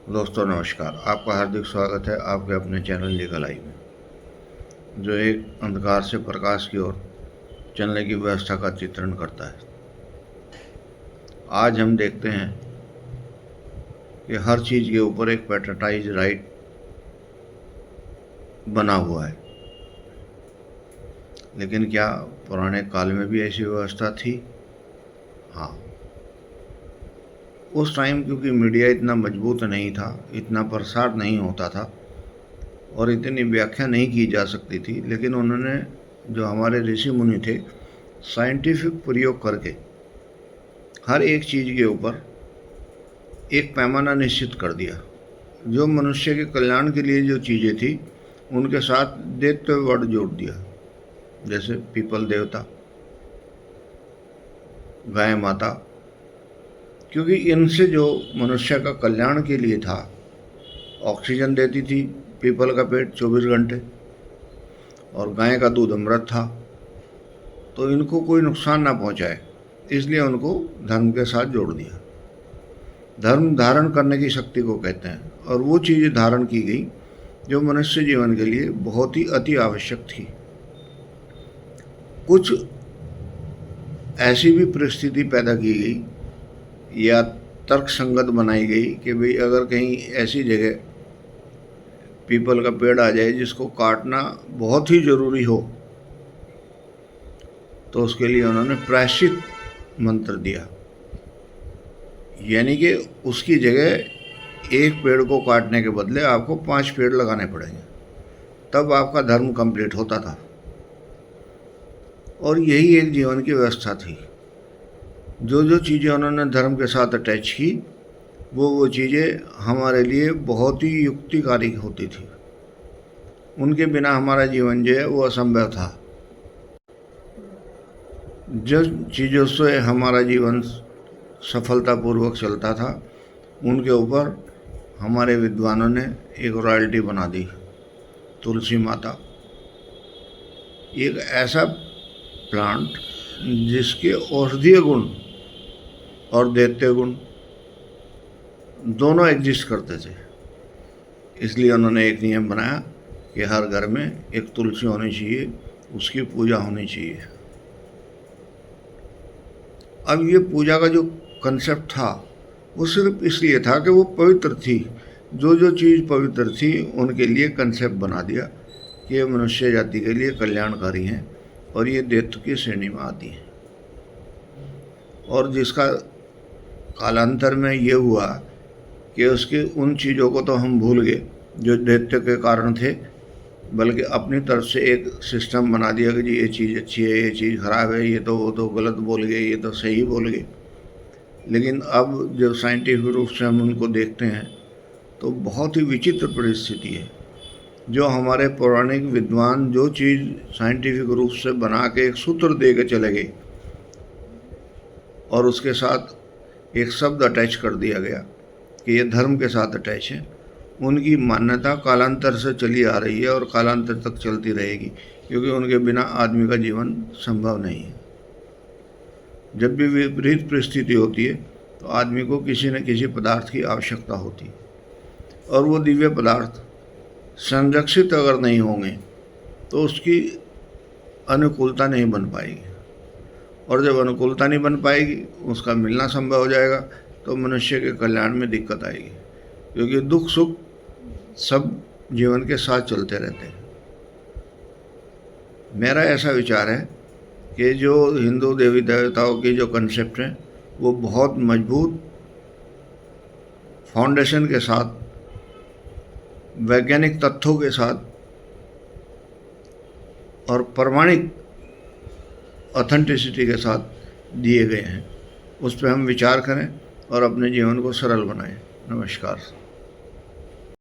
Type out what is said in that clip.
दोस्तों नमस्कार। आपका हार्दिक स्वागत है आपके अपने चैनल लीगल आई में, जो एक अंधकार से प्रकाश की ओर चलने की व्यवस्था का चित्रण करता है। आज हम देखते हैं कि हर चीज़ के ऊपर एक पैटर्नाइज राइट बना हुआ है, लेकिन क्या पुराने काल में भी ऐसी व्यवस्था थी? हाँ, उस टाइम क्योंकि मीडिया इतना मजबूत नहीं था, इतना प्रसार नहीं होता था और इतनी व्याख्या नहीं की जा सकती थी, लेकिन उन्होंने, जो हमारे ऋषि मुनि थे, साइंटिफिक प्रयोग करके हर एक चीज़ के ऊपर एक पैमाना निश्चित कर दिया। जो मनुष्य के कल्याण के लिए जो चीज़ें थी उनके साथ दैत्य वर्ड जोड़ दिया, जैसे पीपल देवता, गाय माता, क्योंकि इनसे जो मनुष्य का कल्याण के लिए था, ऑक्सीजन देती थी पीपल का पेड़ 24 घंटे और गाय का दूध अमृत था, तो इनको कोई नुकसान ना पहुंचाए, इसलिए उनको धर्म के साथ जोड़ दिया। धर्म धारण करने की शक्ति को कहते हैं, और वो चीज़ें धारण की गई जो मनुष्य जीवन के लिए बहुत ही अति आवश्यक थी। कुछ ऐसी भी परिस्थिति पैदा की गई या तर्क संगत बनाई गई कि भाई अगर कहीं ऐसी जगह पीपल का पेड़ आ जाए जिसको काटना बहुत ही ज़रूरी हो, तो उसके लिए उन्होंने प्रायश्चित मंत्र दिया, यानी कि उसकी जगह एक पेड़ को काटने के बदले आपको 5 पेड़ लगाने पड़ेंगे, तब आपका धर्म कंप्लीट होता था। और यही एक जीवन की व्यवस्था थी। जो जो चीज़ें उन्होंने धर्म के साथ अटैच की, वो चीज़ें हमारे लिए बहुत ही युक्तिकारी होती थी। उनके बिना हमारा जीवन जो है वो असंभव था। जिन चीज़ों से हमारा जीवन सफलतापूर्वक चलता था, उनके ऊपर हमारे विद्वानों ने एक रॉयल्टी बना दी, तुलसी माता। एक ऐसा प्लांट जिसके औषधीय गुण और दैत्य गुण दोनों एग्जिस्ट करते थे, इसलिए उन्होंने एक नियम बनाया कि हर घर में एक तुलसी होनी चाहिए, उसकी पूजा होनी चाहिए। अब ये पूजा का जो कंसेप्ट था वो सिर्फ इसलिए था कि वो पवित्र थी। जो जो चीज़ पवित्र थी उनके लिए कंसेप्ट बना दिया कि ये मनुष्य जाति के लिए कल्याणकारी हैं और ये दैत्य की श्रेणी में आती हैं। और जिसका कालांतर में ये हुआ कि उसकी उन चीज़ों को तो हम भूल गए जो दैत्य के कारण थे, बल्कि अपनी तरफ से एक सिस्टम बना दिया कि जी ये चीज़ अच्छी है, ये चीज़ ख़राब है, ये तो वो तो गलत बोल गए, ये तो सही बोल गए। लेकिन अब जब साइंटिफिक रूप से हम उनको देखते हैं तो बहुत ही विचित्र परिस्थिति है। जो हमारे पौराणिक विद्वान जो चीज़ साइंटिफिक रूप से बना के एक सूत्र दे के चले गए और उसके साथ एक शब्द अटैच कर दिया गया कि ये धर्म के साथ अटैच है, उनकी मान्यता कालांतर से चली आ रही है और कालांतर तक चलती रहेगी, क्योंकि उनके बिना आदमी का जीवन संभव नहीं है। जब भी विपरीत परिस्थिति होती है तो आदमी को किसी न किसी पदार्थ की आवश्यकता होती है, और वो दिव्य पदार्थ संरक्षित अगर नहीं होंगे तो उसकी अनुकूलता नहीं बन पाएगी, और जब अनुकूलता नहीं बन पाएगी, उसका मिलना संभव हो जाएगा तो मनुष्य के कल्याण में दिक्कत आएगी, क्योंकि दुख सुख सब जीवन के साथ चलते रहते हैं। मेरा ऐसा विचार है कि जो हिंदू देवी देवताओं की जो कंसेप्ट हैं वो बहुत मजबूत फाउंडेशन के साथ, वैज्ञानिक तथ्यों के साथ और प्रमाणिक ऑथेंटिसिटी के साथ दिए गए हैं। उस पर हम विचार करें और अपने जीवन को सरल बनाएं। नमस्कार।